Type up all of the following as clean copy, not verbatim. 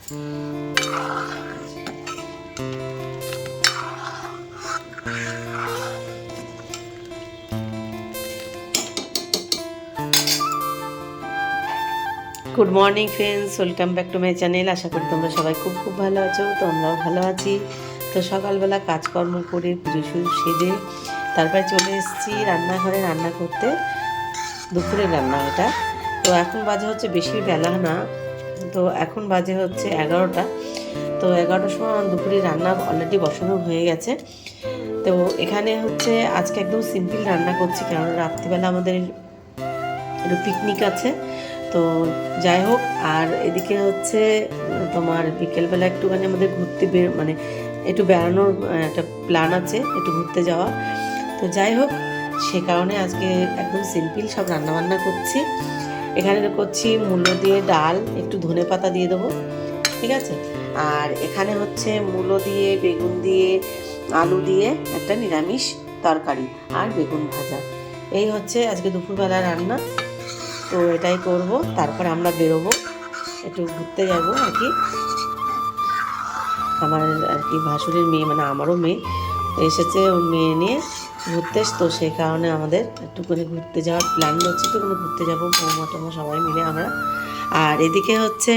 Good morning friends, welcome back to my channel. আশা করি তোমরা সবাই খুব খুব ভালো আছো। তো আমরাও ভালো আছি। তো সকালবেলা কাজকর্ম করে পুজো সেজে তারপরে চলে এসেছি রান্নাঘরে রান্না করতে। দুপুরের রান্না এটা। তো এখন বাজে হচ্ছে বেশি বেলা না, তো এখন বাজে হচ্ছে 11টা। তো 11টার সময় দুপুরের রান্না অলরেডি বসানো হয়ে গেছে। তো এখানে হচ্ছে আজকে একদম সিম্পল রান্না করছি, কারণ রাত্রিবেলা আমাদের একটু পিকনিক আছে। তো যাই হোক, আর এদিকে হচ্ছে তোমার বিকেলবেলা একটুখানি আমাদের ঘুরতে মানে একটু বেড়ানোর একটা প্ল্যান আছে, একটু ঘুরতে যাওয়া। তো যাই হোক, সে কারণে আজকে একদম সিম্পল সব রান্নাবান্না করছি। এখানে করছি মূলো দিয়ে ডাল, একটু ধনে পাতা দিয়ে দেবো, ঠিক আছে। আর এখানে হচ্ছে মূলো দিয়ে বেগুন দিয়ে আলু দিয়ে একটা নিরামিষ তরকারি আর বেগুন ভাজা। এই হচ্ছে আজকে দুপুরবেলা রান্না। তো এটাই করব, তারপর আমরা বেরোবো, একটু ঘুরতে যাবো আর কি। আমার আর কি ভাসুরের মেয়ে, মানে আমারও মেয়ে এসেছে, ওর মেয়ে নিয়ে ঘুরতে। তো সেই কারণে আমাদের একটুখানি ঘুরতে যাওয়ার প্ল্যান হচ্ছে, একটুখানি ঘুরতে যাবো বৌমা টমা সবাই মিলে আমরা। আর এদিকে হচ্ছে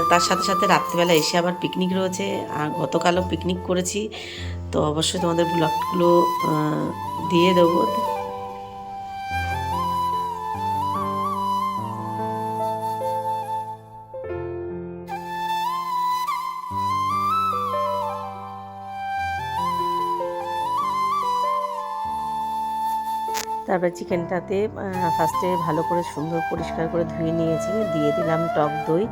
তার সাথে সাথে রাত্রিবেলা এসে আবার পিকনিক রয়েছে। আর গতকালও পিকনিক করেছি, তো অবশ্যই তোমাদের ব্লগগুলো দিয়ে দেবো। তারপরে চিকেনটাতে ফার্স্টে ভালো করে সুন্দর পরিষ্কার করে ধুয়ে নিয়েছি, দিয়ে দিলাম টক দই,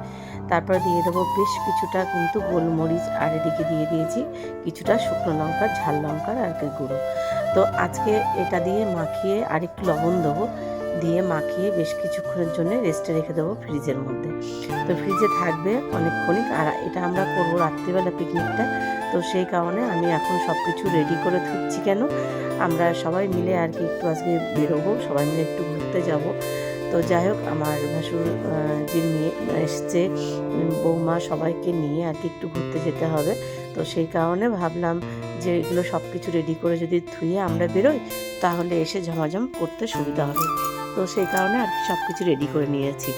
তারপরে দিয়ে দেবো বেশ কিছুটা কিন্তু গোলমরিচ, আর এদিকে দিয়ে দিয়েছি কিছুটা শুকনো লঙ্কা, ঝাল লঙ্কার আর কি গুঁড়ো। তো আজকে এটা দিয়ে মাখিয়ে আর একটু লবণ দেবো, দিয়ে মাখিয়ে বেশ কিছুক্ষণের জন্য রেস্টে রেখে দেবো ফ্রিজের মধ্যে। তো ফ্রিজে থাকবে অনেকক্ষণই। আর এটা আমরা করবো রাত্রিবেলা পিকনিকটা, তো সেই কারণে আমি এখন সব কিছু রেডি করে থুচ্ছি। কেন, আমরা সবাই মিলে আর কি একটু আজকে বেরোবো, সবাই মিলে একটু ঘুরতে যাব। তো যাই হোক, আমার ভাসুর যে মেয়ে এসছে, বৌমা সবাইকে নিয়ে আর কি একটু ঘুরতে যেতে হবে। তো সেই কারণে ভাবলাম যে এগুলো সব কিছু রেডি করে যদি ধুয়ে আমরা বেরোই, তাহলে এসে ঝমাঝম করতে সুবিধা হবে। তো সেই কারণে আর কি সব কিছু রেডি করে নিয়েছি।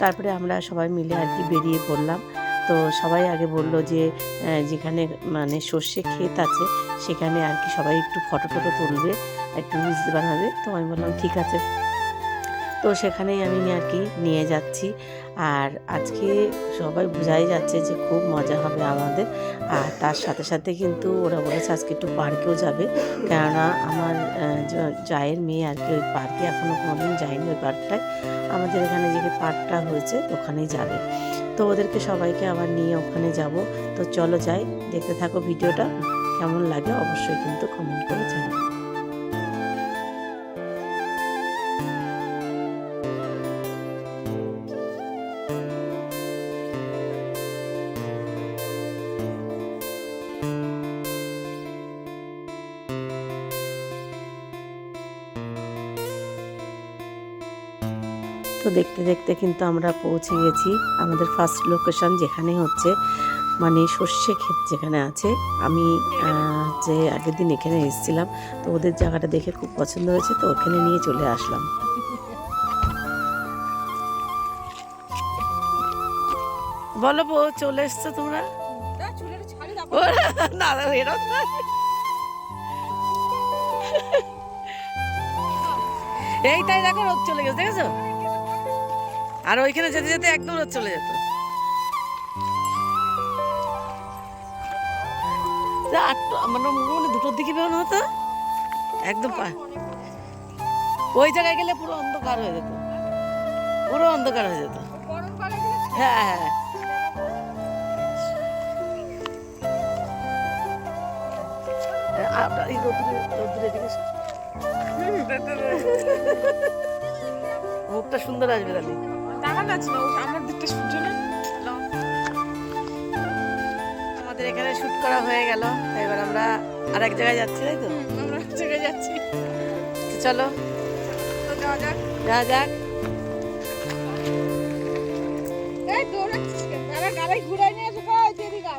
তারপরে আমরা সবাই মিলে আর কি বেরিয়ে পড়লাম। তো সবাই আগে বলল যে যেখানে মানে সর্ষে ক্ষেত আছে সেখানে আর কি সবাই একটু ফটো টটো তুলবে, একটু রিলস বানাবে। তো আমি বললাম ঠিক আছে। তো সেখানেই আমি আর কি নিয়ে যাচ্ছি। আর আজকে সবাই বোঝাই যাচ্ছে যে খুব মজা হবে আমাদের। আর তার সাথে সাথে কিন্তু ওরা বলেছে আজকে একটু পার্কেও যাবে, কেননা আমার জায়ের মেয়ে আর কি ওই পার্কে এখনও কোনোদিন যায়নি। ওই পার্কটায় আমাদের এখানে যে পার্কটা হয়েছে ওখানেই যাবে। তো ওদেরকে সবাইকে আবার নিয়ে ওখানে যাব। তো চলো যাই, দেখতে থাকো ভিডিওটা। কেমন লাগে অবশ্যই কিন্তু কমেন্ট করে জানাবে। তো দেখতে দেখতে কিন্তু আমরা পৌঁছে গেছি আমাদের ফার্স্ট লোকেশন, যেখানে হচ্ছে মানে সর্ষে ক্ষেত যেখানে আছে। আমি যে আগের দিন এখানে এসেছিলাম, তো ওদের জায়গাটা দেখে খুব পছন্দ হয়েছে, তো ওখানে নিয়ে চলে আসলাম। বলো বউ, চলে এসছো তোমরা? না এরকম না, এইটাই দেখো রোদ চলে গেছে, দেখেছো? আর ওইখানে যেতে যেতে একদম রোদ চলে যেত। মানে মোটামুটি 2টোর দিকে বেরোনো হতো একদম। ওই জায়গায় গেলে পুরো অন্ধকার হয়ে যেত, পুরো অন্ধকার হয়ে যেত। হ্যাঁ হ্যাঁ, মুখটা সুন্দর আসবে তাহলে। আমাদের এখানে শুট করা হয়ে গেল, এবার আমরা আর এক জায়গায় যাচ্ছি, তাই তো? আমরা এক জায়গায় যাচ্ছি, চলো যাওয়া যাক।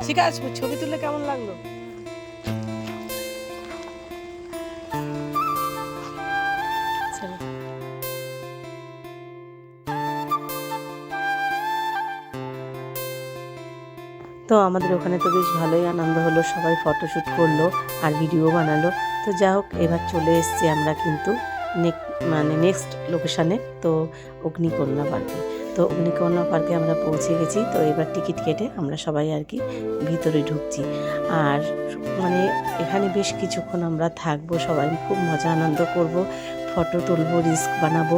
শিখা ছবি তুললে কেমন লাগলো? তো আমাদের ওখানে তো বেশ ভালোই আনন্দ হলো, সবাই ফটোশ্যুট করলো আর ভিডিও বানালো। তো যা হোক, এবার চলে এসেছি আমরা কিন্তু নেক্সট লোকেশানে, তো অগ্নিকন্যা পার্কে। তো অগ্নিকন্যা পার্কে আমরা পৌঁছে গেছি। তো এবার টিকিট কেটে আমরা সবাই আর কি ভিতরে ঢুকছি। আর এখানে বেশ কিছুক্ষণ আমরা থাকবো, সবাই খুব মজা আনন্দ করব, ফটো তুলবো, রিস্ক বানাবো।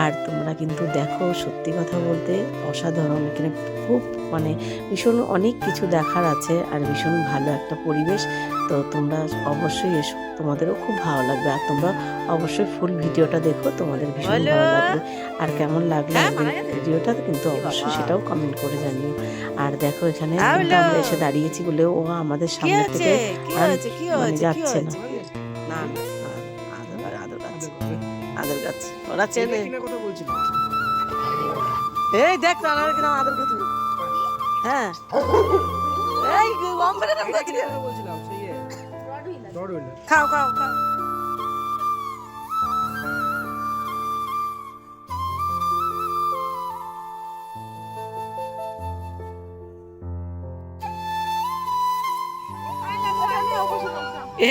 আর তোমরা কিন্তু দেখো, সত্যি কথা বলতে অসাধারণ, এখানে খুব ভীষণ অনেক কিছু দেখার আছে আর ভীষণ ভালো একটা পরিবেশ। তো তোমরা অবশ্যই এসো, তোমাদেরও খুব ভালো লাগবে। আর তোমরা অবশ্যই ফুল ভিডিওটা দেখো, তোমাদের ভীষণ ভালো লাগবে। আর কেমন লাগলো ভিডিওটা কিন্তু অবশ্যই সেটাও কমেন্ট করে জানিও। আর দেখো, এখানে কিন্তু আমরা এসে দাঁড়িয়েছি বলে ও আমাদের সামনে থেকে যাচ্ছে না। আদর গাছ ওরা চেনে। এই দেখ না আদর গাছ। হ্যাঁ, এই খাও খাও খাও।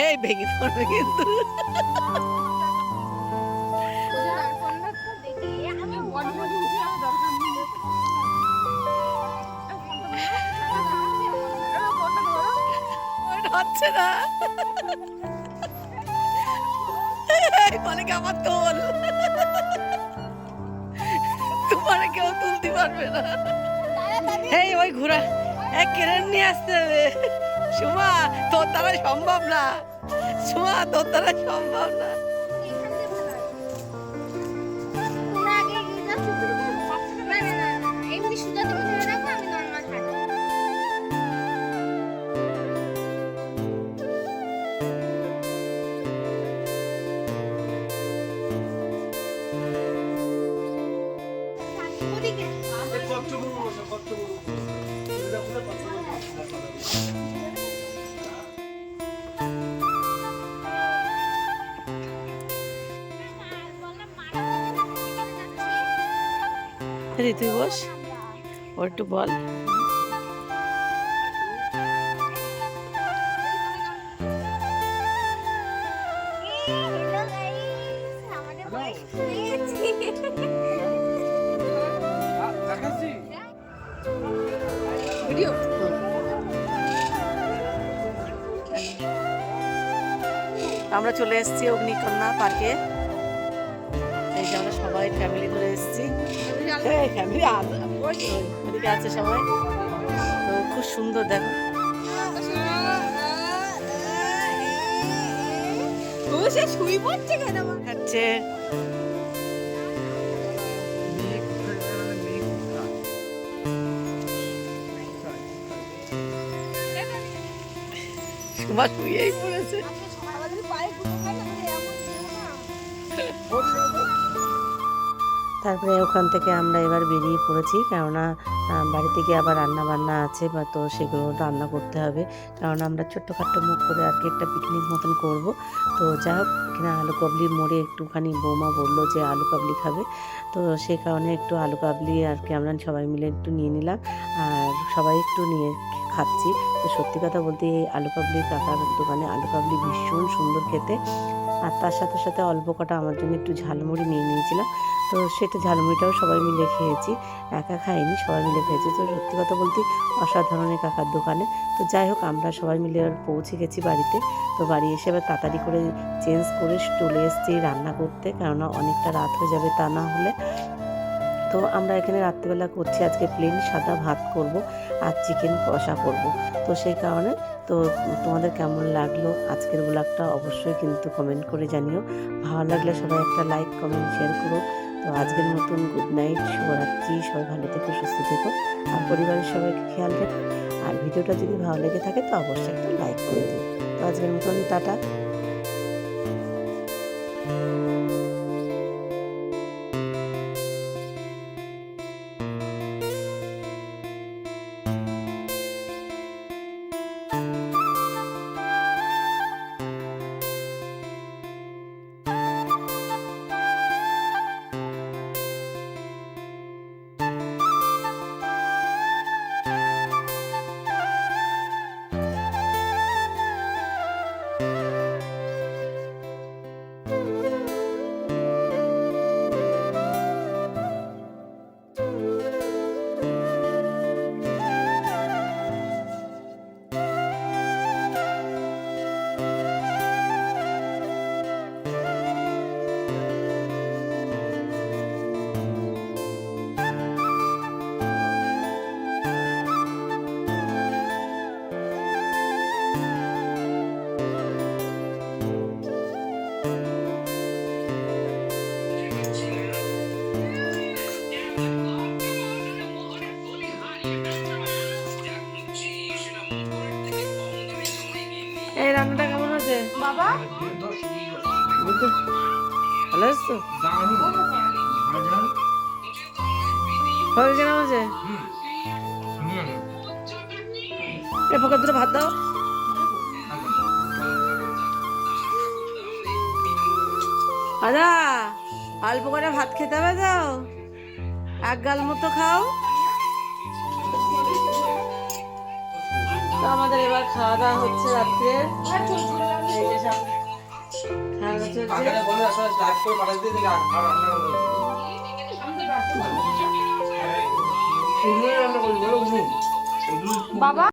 এই ভেঙে পড়বে কিন্তু। হচ্ছে না, আমার তোল, তোমার কেউ তুলতে পারবে না। এই ওই ঘোড়া কেড়ে নিয়ে আসতে হবে। সুমা, তোর দ্বারা সম্ভব না। সুমা, তোর দ্বারা সম্ভব না। তুই বস, ওর একটু বল। আমরা চলে এসেছি অগ্নিকন্যা পার্কে। এই যে আমরা সবাই ফ্যামিলি ধরে এসেছি, ফ্যামিলি ওদিকে আছে সবাই। তো খুব সুন্দর, দেখো শুই পড়ছে কেন খাচ্ছে। সুমা শুয়েই পড়েছে। তারপরে ওখান থেকে আমরা এবার বেরিয়ে পড়েছি, কেননা বাড়িতে গিয়ে আবার রান্না বান্না আছে, বা তো সেগুলো রান্না করতে হবে। কারণ আমরা ছোট্টখাট্টো মুখ করে আর কি একটা পিকনিক মতন করব। তো যা হোক, এখানে আলু কাবলির মোড়ে একটুখানি বৌমা বললো যে আলু কাবলি খাবে, তো সে কারণে একটু আলু কাবলি আর কি আমরা সবাই মিলে একটু নিয়ে নিলাম, আর সবাই একটু নিয়ে খাচ্ছি। তো সত্যি কথা বলতে এই আলু কাবলির কাকার দোকানে আলু কাবলি ভীষণ সুন্দর খেতে। আর তার সাথে সাথে অল্প কটা আমার জন্য একটু ঝালমুড়ি নিয়ে নিয়েছিলাম। তো সেটা ঝালমুড়িটাও সবাই মিলে খেয়েছি, একা খাইনি, সবাই মিলে খেয়েছি। তো সত্যি কথা বলতে অসাধারণ কাকার দোকানে। তো যাই হোক, আমরা সবাই মিলে পৌঁছে গেছি বাড়িতে। তো বাড়ি এসে এবার তাড়াতাড়ি করে চেঞ্জ করে চলে এসেছি রান্না করতে, কেননা অনেকটা রাত হয়ে যাবে তা না হলে। তো আমরা এখানে রাত্রিবেলা করছি আজকে প্লেন সাদা ভাত করব আর চিকেন কষা করব। তো সেই কারণে তো তোমাদের কেমন লাগলো আজকের ব্লগটা অবশ্যই কিন্তু কমেন্ট করে জানিও। ভালো লাগলে সবাই একটা লাইক কমেন্ট শেয়ার করো। তো আজকের মতন গুড নাইট, শুভরাত্রি, সবাই ভালো থেকো, সুস্থ থেকো, আর পরিবারের সবাইকে খেয়াল রেখো। আর ভিডিওটা যদি ভালো লেগে থাকে তো অবশ্যই একটা লাইক করে দিও। তো আজকের মতন টাটা। বুঝলি? ভালো আছিস তো? হবে কেন আছে? এ পোকা দুটো ভাত দাও। আদা অল্প করে ভাত খেতে হবে তো, এক গাল মতো খাও। তো আমাদের এবার খাওয়া দাওয়া হচ্ছে রাত্রে। এই যে সব খাওয়া দাওয়া চলছে। বাবা